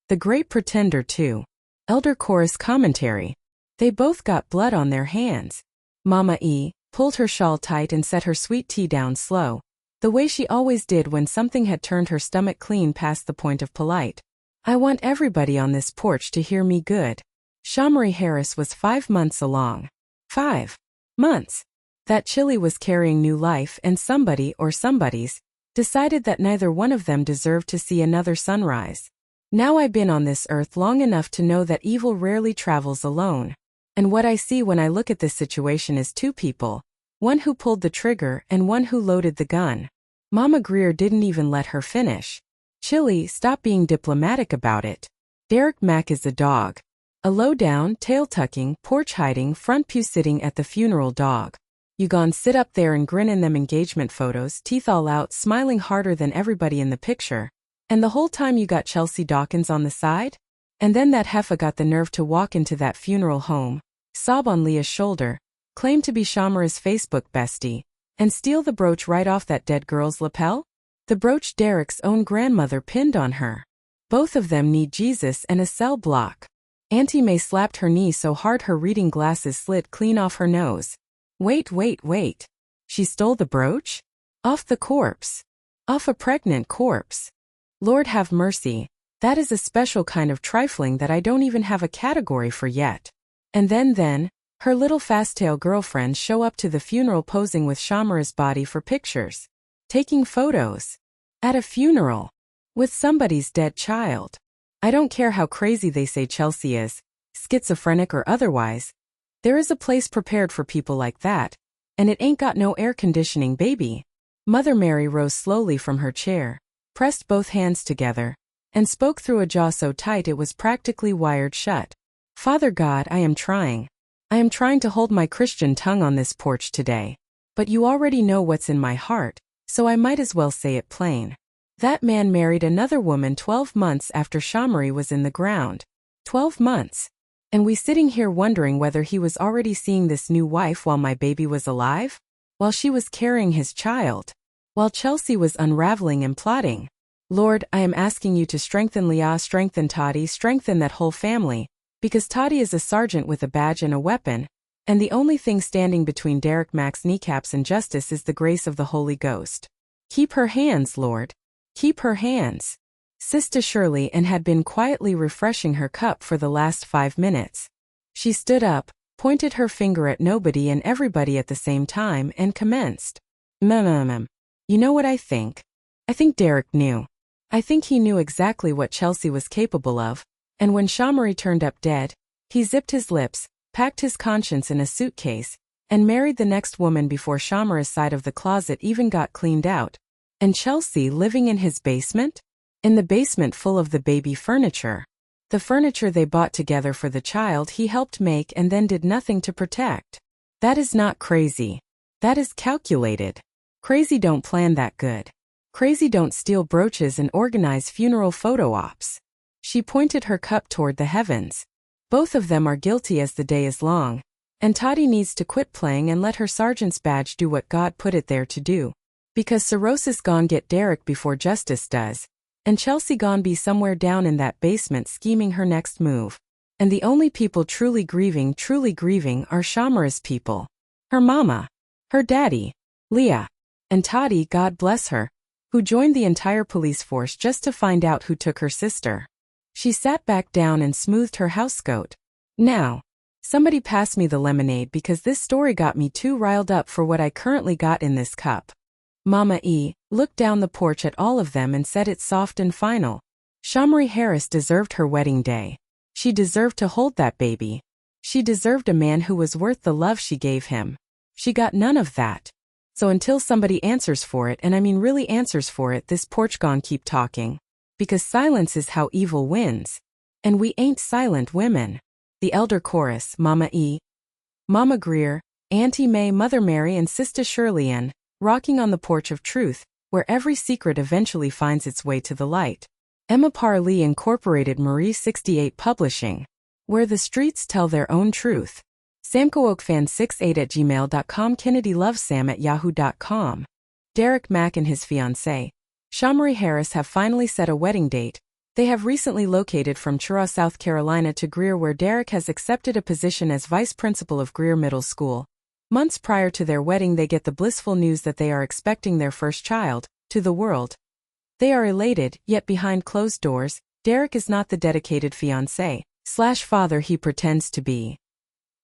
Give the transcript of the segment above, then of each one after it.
The Great Pretender 2. Elder Chorus Commentary. They both got blood on their hands. Mama E pulled her shawl tight and set her sweet tea down slow, the way she always did when something had turned her stomach clean past the point of polite. I want everybody on this porch to hear me good. Shamari Harris was 5 months along. 5 months. That Chili was carrying new life, and somebody or somebodies decided that neither one of them deserved to see another sunrise. Now I've been on this earth long enough to know that evil rarely travels alone. And what I see when I look at this situation is 2 people, one who pulled the trigger and one who loaded the gun. Mama Greer didn't even let her finish. Chili, stop being diplomatic about it. Derek Mack is a dog. A low-down, tail-tucking, porch-hiding, front-pew-sitting at the funeral dog. You gon' sit up there and grin in them engagement photos, teeth all out, smiling harder than everybody in the picture. And the whole time you got Chelsea Dawkins on the side? And then that heifer got the nerve to walk into that funeral home, sob on Leah's shoulder, claim to be Shamara's Facebook bestie, and steal the brooch right off that dead girl's lapel? The brooch Derek's own grandmother pinned on her. Both of them need Jesus and a cell block. Auntie May slapped her knee so hard her reading glasses slid clean off her nose. Wait. She stole the brooch? Off the corpse. Off a pregnant corpse. Lord have mercy, that is a special kind of trifling that I don't even have a category for yet. And then, her little fast-tail girlfriends show up to the funeral posing with Shamara's body for pictures. Taking photos. At a funeral. With somebody's dead child. I don't care how crazy they say Chelsea is, schizophrenic or otherwise. There is a place prepared for people like that, and it ain't got no air conditioning, baby. Mother Mary rose slowly from her chair, pressed both hands together, and spoke through a jaw so tight it was practically wired shut. Father God, I am trying. I am trying to hold my Christian tongue on this porch today. But you already know what's in my heart, so I might as well say it plain. That man married another woman 12 months after Shamari was in the ground. 12 months. And we sitting here wondering whether he was already seeing this new wife while my baby was alive? While she was carrying his child? While Chelsea was unraveling and plotting? Lord, I am asking you to strengthen Leah, strengthen Toddy, strengthen that whole family, because Toddy is a sergeant with a badge and a weapon, and the only thing standing between Derek Mack's kneecaps and justice is the grace of the Holy Ghost. Keep her hands, Lord. Keep her hands. Sister Shirley and had been quietly refreshing her cup for the last 5 minutes. She stood up, pointed her finger at nobody and everybody at the same time, and commenced. You know what I think? I think Derek knew. I think he knew exactly what Chelsea was capable of, and when Shamari turned up dead, he zipped his lips, packed his conscience in a suitcase, and married the next woman before Shamara's side of the closet even got cleaned out. And Chelsea living in his basement? In the basement full of the baby furniture. The furniture they bought together for the child he helped make and then did nothing to protect. That is not crazy. That is calculated. Crazy don't plan that good. Crazy don't steal brooches and organize funeral photo ops. She pointed her cup toward the heavens. Both of them are guilty as the day is long. And Toddy needs to quit playing and let her sergeant's badge do what God put it there to do. Because cirrhosis gon' get Derek before justice does, and Chelsea gon' be somewhere down in that basement scheming her next move. And the only people truly grieving are Shamara's people. Her mama. Her daddy. Leah. And Toddy, God bless her, who joined the entire police force just to find out who took her sister. She sat back down and smoothed her housecoat. Now, somebody pass me the lemonade because this story got me too riled up for what I currently got in this cup. Mama E looked down the porch at all of them and said it soft and final. Shamari Harris deserved her wedding day. She deserved to hold that baby. She deserved a man who was worth the love she gave him. She got none of that. So until somebody answers for it, and I mean really answers for it, this porch gon' keep talking. Because silence is how evil wins. And we ain't silent women. The elder chorus, Mama E, Mama Greer, Auntie May, Mother Mary and Sister Shirley Ann, rocking on the porch of truth, where every secret eventually finds its way to the light. EmmaParaLeeInc. Marie 68 Publishing. Where the streets tell their own truth. SamCookFan68@gmail.com. KennedyLovesSam@yahoo.com. Derek Mack and his fiancée, Shamari Harris, have finally set a wedding date, They have recently located from Churra, South Carolina to Greer, where Derek has accepted a position as vice principal of Greer Middle School. Months prior to their wedding, they get the blissful news that they are expecting their first child to the world. They are elated, yet behind closed doors, Derek is not the dedicated fiancé/father he pretends to be.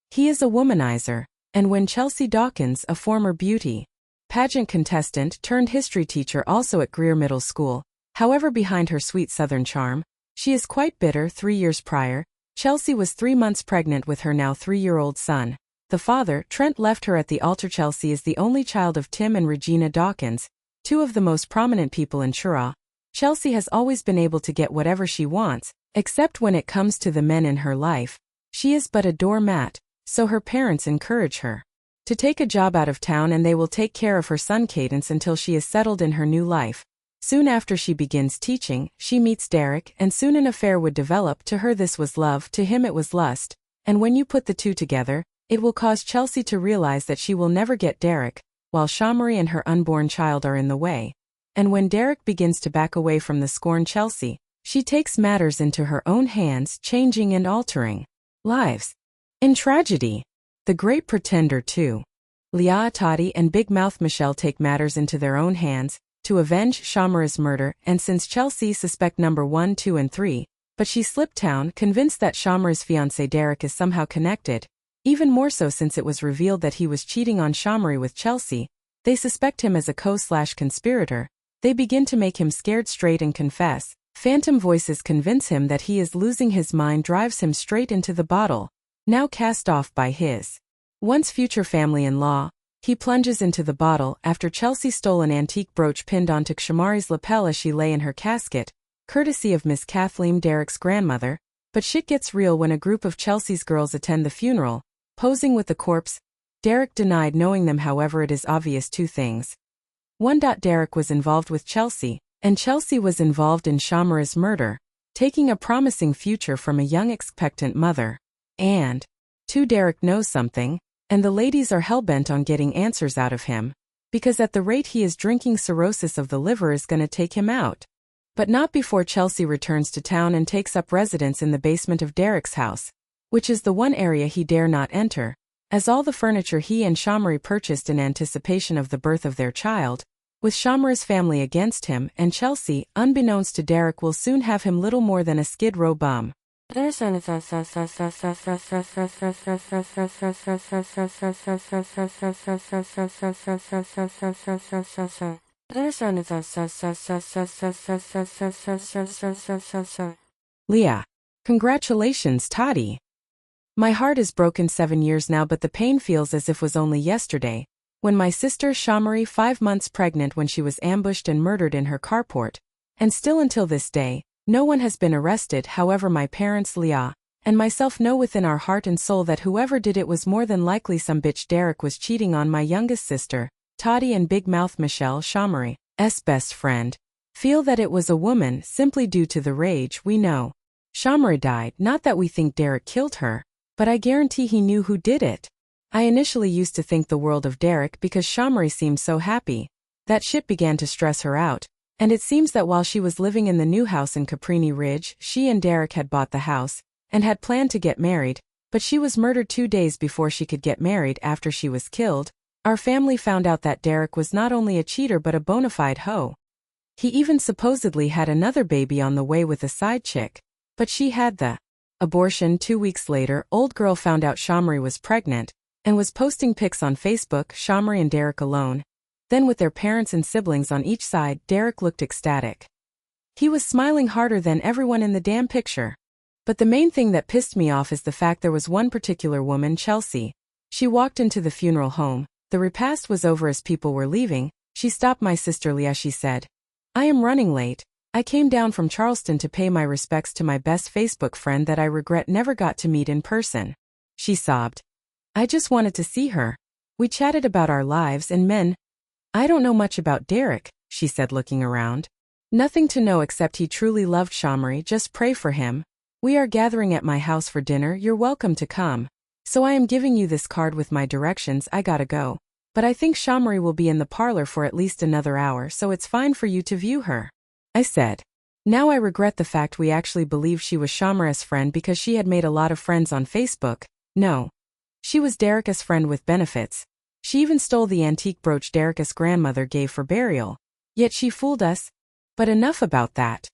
He is a womanizer, and when Chelsea Dawkins, a former beauty pageant contestant turned history teacher also at Greer Middle School, however, behind her sweet southern charm, she is quite bitter. 3 years prior, Chelsea was 3 months pregnant with her now 3-year-old son. The father, Trent, left her at the altar. Chelsea is the only child of Tim and Regina Dawkins, two of the most prominent people in Churra. Chelsea has always been able to get whatever she wants, except when it comes to the men in her life. She is but a doormat, so her parents encourage her to take a job out of town, and they will take care of her son Cadence until she is settled in her new life. Soon after she begins teaching, she meets Derek, and soon an affair would develop. To her this was love, to him it was lust, and when you put the two together, it will cause Chelsea to realize that she will never get Derek, while Shamari and her unborn child are in the way. And when Derek begins to back away from the scorned Chelsea, she takes matters into her own hands, changing and altering lives. In tragedy, The Great Pretender 2. Leah, Toddy, and Big Mouth Michelle take matters into their own hands to avenge Shamara's murder, and since Chelsea suspect number 1, 2, and 3, but she slipped town, convinced that Shamara's fiancé Derek is somehow connected. Even more so since it was revealed that he was cheating on Shamari with Chelsea. They suspect him as a co/conspirator. They begin to make him scared straight and confess. Phantom voices convince him that he is losing his mind, drives him straight into the bottle. Now cast off by his once future family-in-law, he plunges into the bottle after Chelsea stole an antique brooch pinned onto Shamari's lapel as she lay in her casket, courtesy of Miss Kathleen, Derek's grandmother. But shit gets real when a group of Chelsea's girls attend the funeral, posing with the corpse. Derek denied knowing them, however it is obvious 2 things. 1. Derek was involved with Chelsea, and Chelsea was involved in Shamara's murder, taking a promising future from a young expectant mother. And 2. Derek knows something, and the ladies are hell-bent on getting answers out of him, because at the rate he is drinking, cirrhosis of the liver is gonna take him out. But not before Chelsea returns to town and takes up residence in the basement of Derek's house, which is the one area he dare not enter, as all the furniture he and Shamari purchased in anticipation of the birth of their child, with Shamara's family against him, and Chelsea, unbeknownst to Derek, will soon have him little more than a Skid Row bum. Leah. Congratulations, Toddy. My heart is broken 7 years now, but the pain feels as if was only yesterday, when my sister Shamari, 5 months pregnant, when she was ambushed and murdered in her carport, and still until this day, no one has been arrested. However, my parents Leah and myself know within our heart and soul that whoever did it was more than likely some bitch. Derek was cheating on my youngest sister, Toddy, and Big Mouth Michelle, Shamari's best friend. Feel that it was a woman simply due to the rage. We know Shamari died, not that we think Derek killed her, but I guarantee he knew who did it. I initially used to think the world of Derek because Shamari seemed so happy. That shit began to stress her out, and it seems that while she was living in the new house in Caprini Ridge, she and Derek had bought the house and had planned to get married, but she was murdered 2 days before she could get married. After she was killed, our family found out that Derek was not only a cheater but a bona fide hoe. He even supposedly had another baby on the way with a side chick, but she had the abortion. 2 weeks later, old girl found out Shamari was pregnant and was posting pics on Facebook, Shamari and Derek alone. Then with their parents and siblings on each side, Derek looked ecstatic. He was smiling harder than everyone in the damn picture. But the main thing that pissed me off is the fact there was one particular woman, Chelsea. She walked into the funeral home. The repast was over. As people were leaving, she stopped my sister Leah. She said, "I am running late. I came down from Charleston to pay my respects to my best Facebook friend that I regret never got to meet in person." She sobbed. "I just wanted to see her. We chatted about our lives and men. I don't know much about Derek," she said, looking around. "Nothing to know except he truly loved Shamari. Just pray for him. We are gathering at my house for dinner. You're welcome to come. So I am giving you this card with my directions. I gotta go. But I think Shamari will be in the parlor for at least another hour, so it's fine for you to view her," I said. Now I regret the fact we actually believed she was Shamara's friend because she had made a lot of friends on Facebook. No. She was Derek's friend with benefits. She even stole the antique brooch Derek's grandmother gave for burial. Yet she fooled us. But enough about that.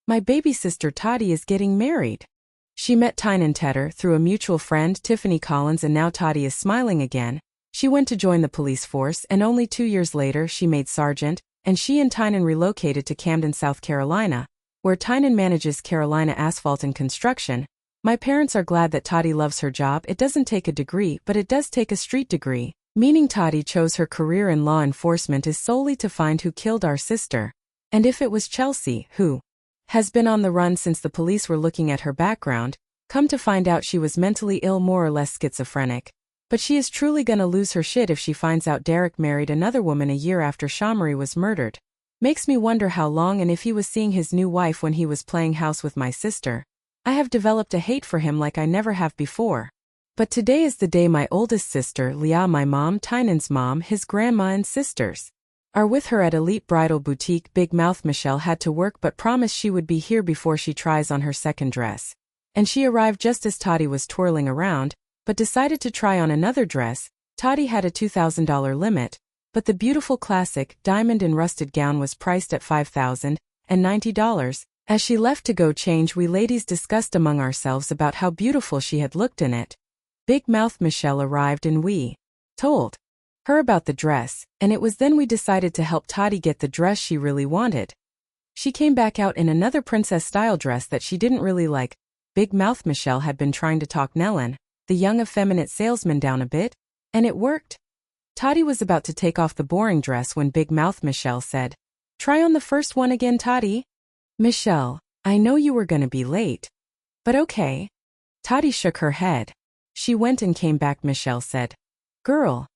My baby sister Toddy is getting married. She met Tynan Tedder through a mutual friend, Tiffany Collins, and now Toddy is smiling again. She went to join the police force, and only 2 years later she made sergeant, and she and Tynan relocated to Camden, South Carolina, where Tynan manages Carolina Asphalt and Construction. My parents are glad that Toddy loves her job. It doesn't take a degree, but it does take a street degree, meaning Toddy chose her career in law enforcement is solely to find who killed our sister. And if it was Chelsea, who has been on the run since the police were looking at her background, come to find out she was mentally ill, more or less schizophrenic. But she is truly gonna lose her shit if she finds out Derek married another woman a year after Shamari was murdered. Makes me wonder how long and if he was seeing his new wife when he was playing house with my sister. I have developed a hate for him like I never have before. But today is the day my oldest sister, Leah, my mom, Tynan's mom, his grandma and sisters, are with her at Elite Bridal Boutique. Big Mouth Michelle had to work but promised she would be here before she tries on her second dress. And she arrived just as Toddy was twirling around, but decided to try on another dress. Toddy had a $2,000 limit, but the beautiful classic, diamond and rusted gown was priced at $5,090. As she left to go change, we ladies discussed among ourselves about how beautiful she had looked in it. Big Mouth Michelle arrived and we told her about the dress, and it was then we decided to help Toddy get the dress she really wanted. She came back out in another princess-style dress that she didn't really like. Big Mouth Michelle had been trying to talk Nellen, the young effeminate salesman, down a bit, and it worked. Toddy was about to take off the boring dress when Big Mouth Michelle said, "Try on the first one again, Toddy." "Michelle, I know you were gonna be late. But okay." Toddy shook her head. She went and came back. Michelle said, "Girl,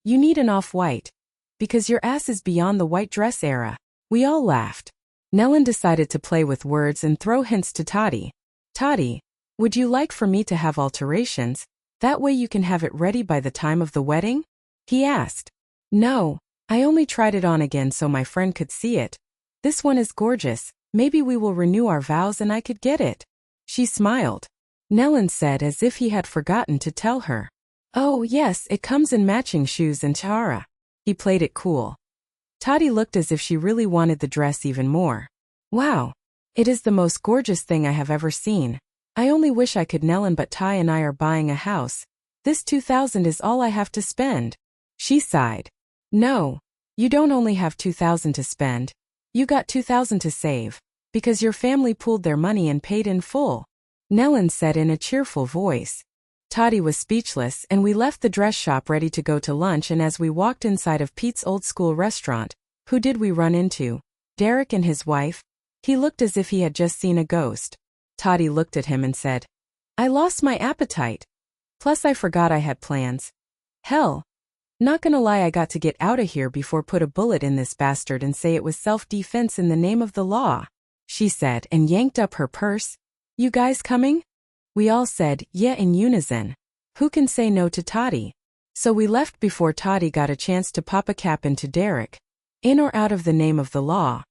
you need an off-white. Because your ass is beyond the white dress era." We all laughed. Nellen decided to play with words and throw hints to Toddy. "Toddy, would you like for me to have alterations? That way you can have it ready by the time of the wedding?" he asked. "No, I only tried it on again so my friend could see it. This one is gorgeous. Maybe we will renew our vows and I could get it." She smiled. Nellen said as if he had forgotten to tell her, "Oh yes, it comes in matching shoes and tiara." He played it cool. Toddy looked as if she really wanted the dress even more. "Wow. It is the most gorgeous thing I have ever seen. I only wish I could. Nellen, but Ty and I are buying a house. This $2,000 is all I have to spend." She sighed. "No, you don't only have $2,000 to spend. You got $2,000 to save, because your family pooled their money and paid in full," Nellen said in a cheerful voice. Toddy was speechless, and we left the dress shop ready to go to lunch. And as we walked inside of Pete's old school restaurant, who did we run into? Derek and his wife. He looked as if he had just seen a ghost. Toddy looked at him and said, "I lost my appetite. Plus I forgot I had plans. Hell. Not gonna lie, I got to get out of here before put a bullet in this bastard and say it was self-defense in the name of the law," she said and yanked up her purse. "You guys coming?" We all said, yeah, in unison. Who can say no to Toddy? So we left before Toddy got a chance to pop a cap into Derek. In or out of the name of the law.